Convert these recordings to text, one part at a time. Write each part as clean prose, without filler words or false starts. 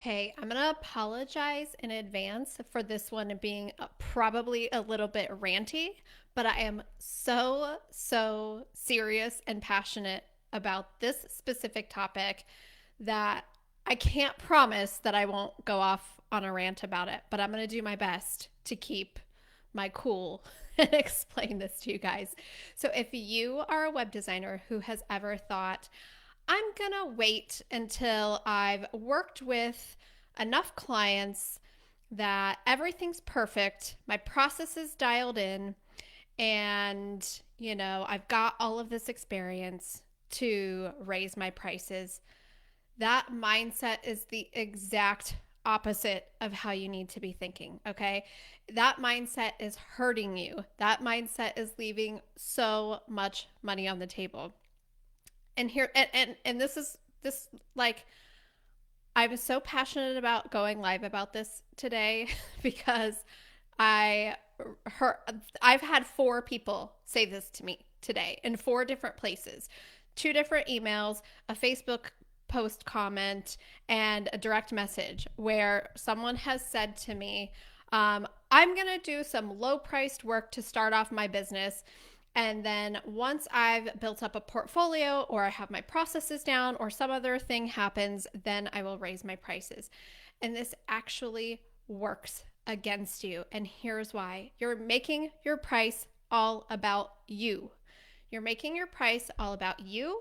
Hey, I'm going to apologize in advance for this one being probably a little bit ranty, but I am so serious and passionate about this specific topic that I can't promise that I won't go off on a rant about it, but I'm going to do my best to keep my cool and explain this to you guys. So, if you are a web designer who has ever thought, I'm going to wait until I've worked with enough clients that everything's perfect, my process is dialed in, and, I've got all of this experience to raise my prices. That mindset is the exact opposite of how you need to be thinking, okay? That mindset is hurting you. That mindset is leaving so much money on the table. And here and this like I was so passionate about going live about this today because I heard I've had four people say this to me today in four different places. Two different emails, a Facebook post comment, and a direct message where someone has said to me, I'm going to do some low priced work to start off my business. And then once I've built up a portfolio or I have my processes down or some other thing happens, then I will raise my prices. And this actually works against you. And here's why: you're making your price all about you. You're making your price all about you,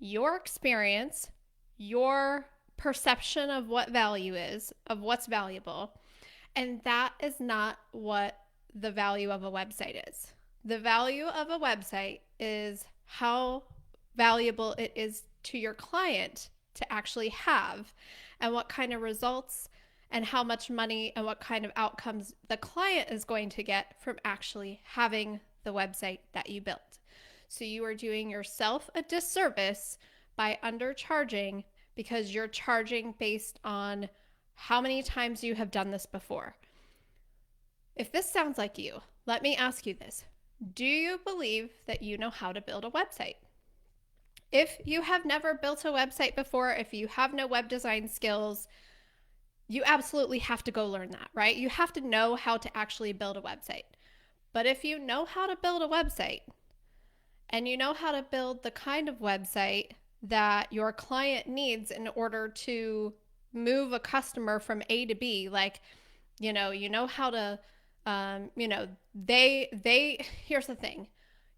your experience, your perception of what value is, of what's valuable. And that is not what the value of a website is. The value of a website is how valuable it is to your client to actually have, and what kind of results and how much money and what kind of outcomes the client is going to get from actually having the website that you built. So you are doing yourself a disservice by undercharging because you're charging based on how many times you have done this before. If this sounds like you, let me ask you this: do you believe that you know how to build a website? If you have never built a website before, if you have no web design skills, you absolutely have to go learn that, right? You have to know how to actually build a website. But if you know how to build a website and you know how to build the kind of website that your client needs in order to move a customer from A to B, like, you know how to, they here's the thing: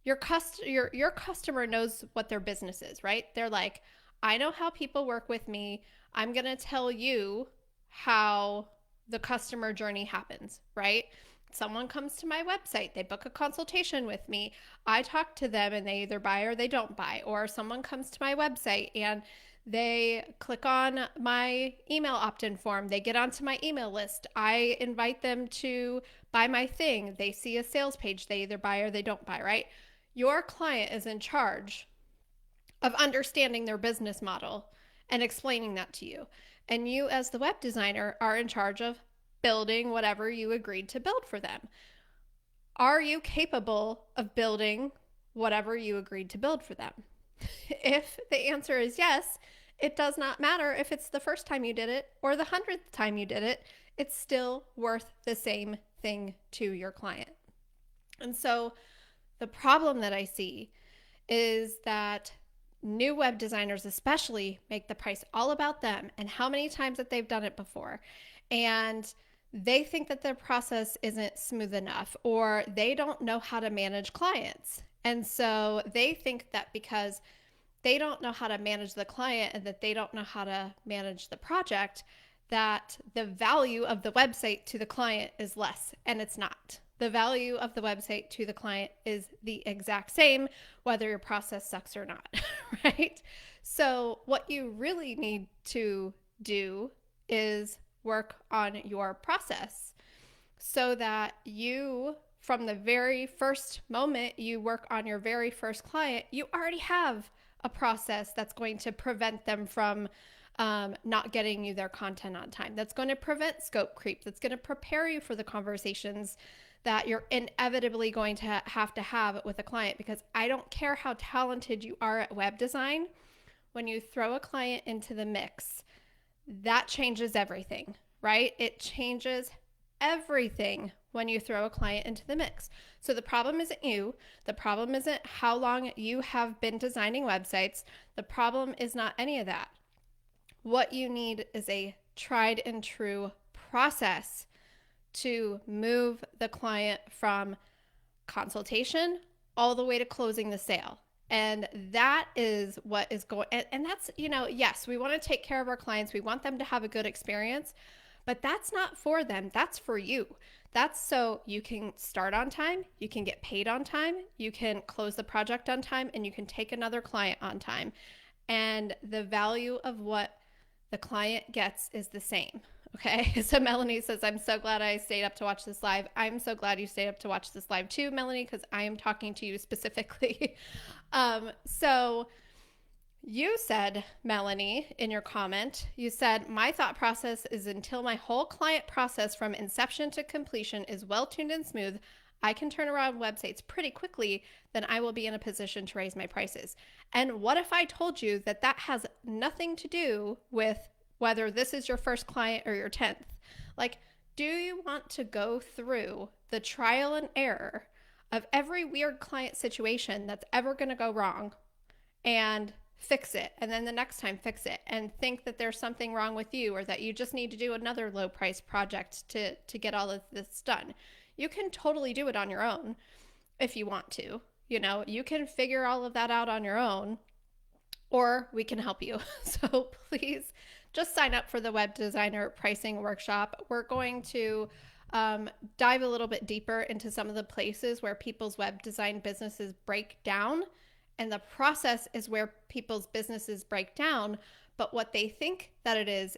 your customer knows what their business is, right? They're like, I know how people work with me. I'm gonna tell you how the customer journey happens, right? Someone comes to my website, they book a consultation with me, I talk to them and they either buy or they don't buy. Or someone comes to my website and they click on my email opt-in form, they get onto my email list, I invite them to buy my thing, they see a sales page, they either buy or they don't buy, right? Your client is in charge of understanding their business model and explaining that to you. And you, as the web designer, are in charge of building whatever you agreed to build for them. Are you capable of building whatever you agreed to build for them? If the answer is yes, it does not matter if it's the first time you did it or the 100th time you did it, it's still worth the same thing to your client. And so the problem that I see is that new web designers especially make the price all about them and how many times that they've done it before. And they think that their process isn't smooth enough, or they don't know how to manage clients. And so they think that because they don't know how to manage the client and that they don't know how to manage the project, that the value of the website to the client is less, and it's not. The value of the website to the client is the exact same, whether your process sucks or not, right? So, what you really need to do is work on your process so that you, from the very first moment you work on your very first client, you already have a process that's going to prevent them from not getting you their content on time. That's going to prevent scope creep. That's going to prepare you for the conversations that you're inevitably going to have with a client. Because I don't care how talented you are at web design, when you throw a client into the mix, that changes everything, right? It changes everything when you throw a client into the mix. So the problem isn't you. The problem isn't how long you have been designing websites. The problem is not any of that. What you need is a tried and true process to move the client from consultation all the way to closing the sale. And that is what is going, and that's, yes, we want to take care of our clients. We want them to have a good experience, but that's not for them. That's for you. That's so you can start on time, you can get paid on time, you can close the project on time, and you can take another client on time. And the value of what the client gets is the same. Okay, so Melanie says, I'm so glad I stayed up to watch this live. I'm so glad you stayed up to watch this live too, Melanie, because I am talking to you specifically. So you said, Melanie, in your comment, you said, my thought process is until my whole client process from inception to completion is well tuned and smooth, I can turn around websites pretty quickly, then I will be in a position to raise my prices. And what if I told you that that has nothing to do with whether this is your first client or your 10th? Like, do you want to go through the trial and error of every weird client situation that's ever going to go wrong and fix it, and then the next time fix it, and think that there's something wrong with you, or that you just need to do another low price project to get all of this done? You can totally do it on your own if you want to. You can figure all of that out on your own, or we can help you. So please just sign up for the web designer pricing workshop. We're going to dive a little bit deeper into some of the places where people's web design businesses break down. And the process is where people's businesses break down. But what they think that it is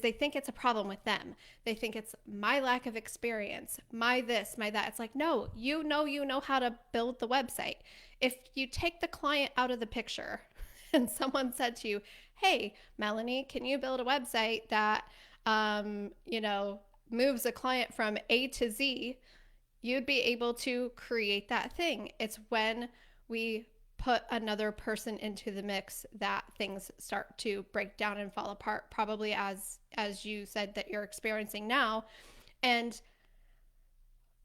they think it's a problem with them. They think it's my lack of experience, my this, my that. It's like, no, you know how to build the website. If you take the client out of the picture and someone said to you, hey, Melanie, can you build a website that, moves a client from A to Z, you'd be able to create that thing. It's when we put another person into the mix that things start to break down and fall apart, probably as you said that you're experiencing now. And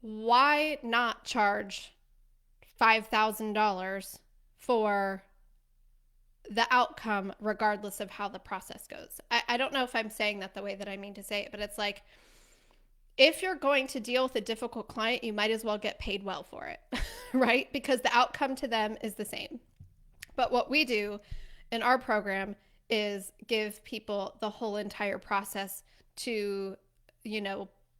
why not charge $5,000 for the outcome regardless of how the process goes? I don't know if I'm saying that the way that I mean to say it, but it's like, if you're going to deal with a difficult client, you might as well get paid well for it, right? Because the outcome to them is the same. But what we do in our program is give people the whole entire process to,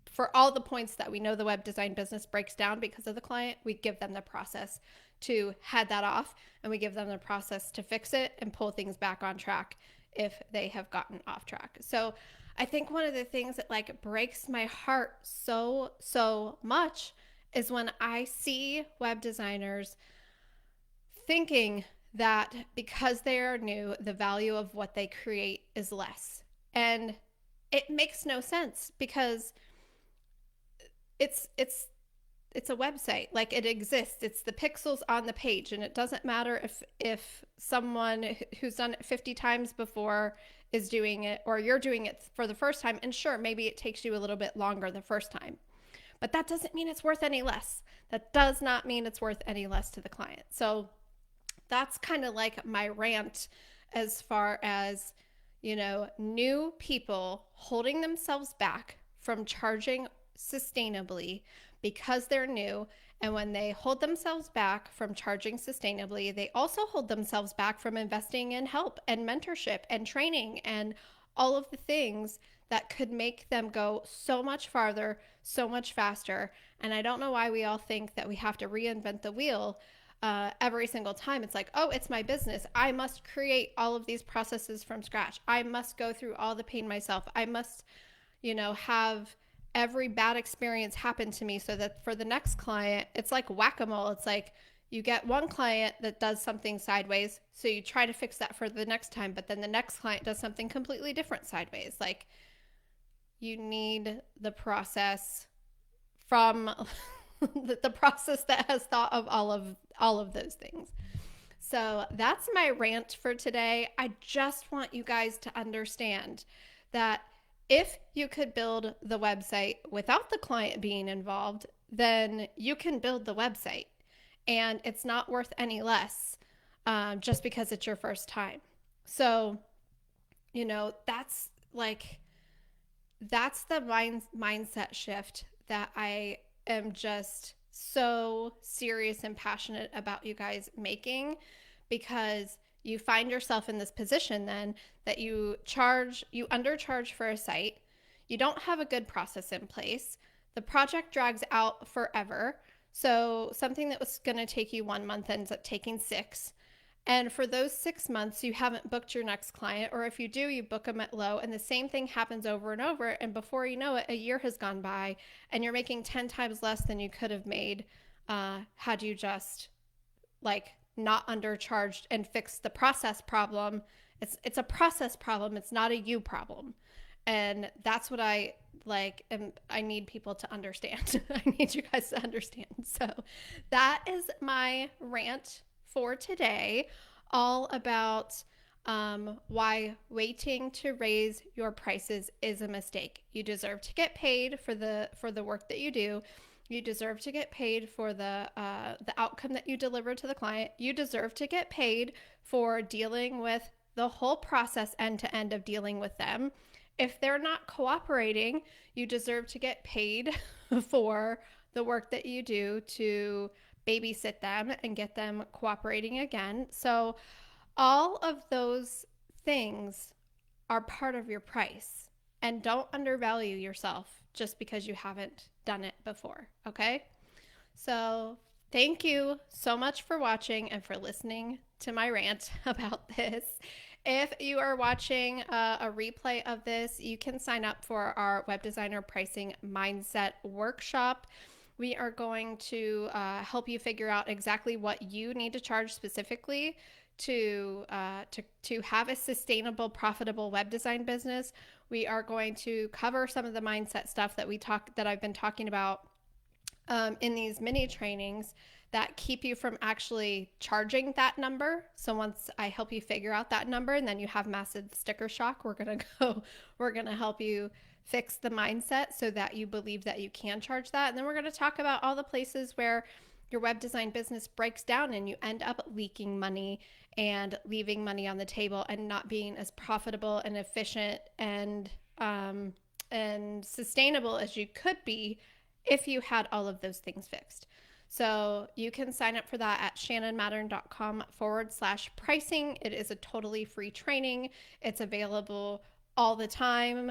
for all the points that we know the web design business breaks down because of the client, we give them the process to head that off, and we give them the process to fix it and pull things back on track if they have gotten off track. So I think one of the things that breaks my heart so much is when I see web designers thinking that because they are new, the value of what they create is less. And it makes no sense, because it's a website. Like, it exists. It's the pixels on the page, and it doesn't matter if someone who's done it 50 times before is doing it, or you're doing it for the first time. And sure, maybe it takes you a little bit longer the first time, but that doesn't mean it's worth any less. That does not mean it's worth any less to the client. So that's kind of like my rant as far as, new people holding themselves back from charging sustainably because they're new. And when they hold themselves back from charging sustainably, they also hold themselves back from investing in help and mentorship and training and all of the things that could make them go so much farther, so much faster. And I don't know why we all think that we have to reinvent the wheel every single time. It's like, oh, it's my business. I must create all of these processes from scratch. I must go through all the pain myself. I must, have every bad experience happen to me so that for the next client, it's like whack-a-mole. It's like you get one client that does something sideways, so you try to fix that for the next time, but then the next client does something completely different sideways. Like, you need the process from the process that has thought of all of those things. So that's my rant for today. I just want you guys to understand that if you could build the website without the client being involved, then you can build the website and it's not worth any less just because it's your first time. So, that's like, that's the mindset shift that I am just so serious and passionate about you guys making, because you find yourself in this position then that you undercharge for a site, you don't have a good process in place, the project drags out forever. So something that was going to take you 1 month ends up taking 6. And for those 6 months, you haven't booked your next client, or if you do, you book them at low, and the same thing happens over and over. And before you know it, a year has gone by, and you're making 10 times less than you could have made had you just like not undercharged and fixed the process problem. It's a process problem. It's not a you problem, and that's what I like. And I need people to understand. I need you guys to understand. So that is my rant for today, all about why waiting to raise your prices is a mistake. You deserve to get paid for the work that you do. You deserve to get paid for the outcome that you deliver to the client. You deserve to get paid for dealing with the whole process end to end of dealing with them. If they're not cooperating, you deserve to get paid for the work that you do to babysit them and get them cooperating again. So all of those things are part of your price, and don't undervalue yourself just because you haven't done it before. Okay. So thank you so much for watching and for listening to my rant about this. If you are watching a replay of this, you can sign up for our web designer pricing mindset workshop. We are going to help you figure out exactly what you need to charge specifically to have a sustainable, profitable web design business. We are going to cover some of the mindset stuff that I've been talking about in these mini trainings that keep you from actually charging that number. So once I help you figure out that number and then you have massive sticker shock, we're gonna help you fix the mindset so that you believe that you can charge that. And then we're going to talk about all the places where your web design business breaks down and you end up leaking money and leaving money on the table and not being as profitable and efficient and sustainable as you could be if you had all of those things fixed. So you can sign up for that at shannonmattern.com/pricing. It is a totally free training. It's available all the time.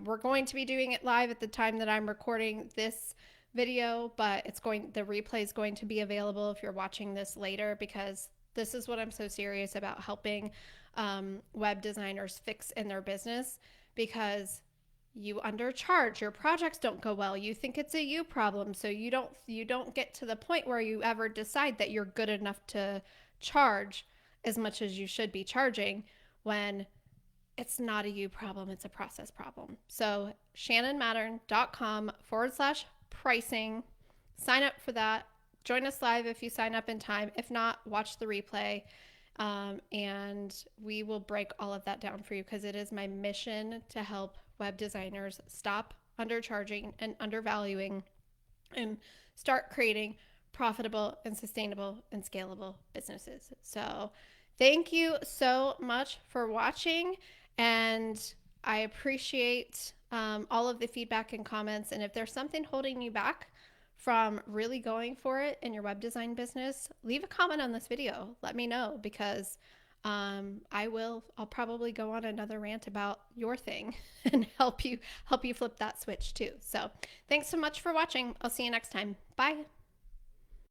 We're going to be doing it live at the time that I'm recording this video, but the replay is going to be available if you're watching this later, because this is what I'm so serious about helping web designers fix in their business, because you undercharge, your projects don't go well, you think it's a you problem, so you don't get to the point where you ever decide that you're good enough to charge as much as you should be charging, when it's not a you problem, it's a process problem. So shannonmattern.com/pricing. Sign up for that. Join us live if you sign up in time. If not, watch the replay. And we will break all of that down for you, because it is my mission to help web designers stop undercharging and undervaluing and start creating profitable and sustainable and scalable businesses. So thank you so much for watching, and I appreciate all of the feedback and comments. And if there's something holding you back from really going for it in your web design business, leave a comment on this video. Let me know, because I'll probably go on another rant about your thing and help you flip that switch too. So thanks so much for watching. I'll see you next time. Bye.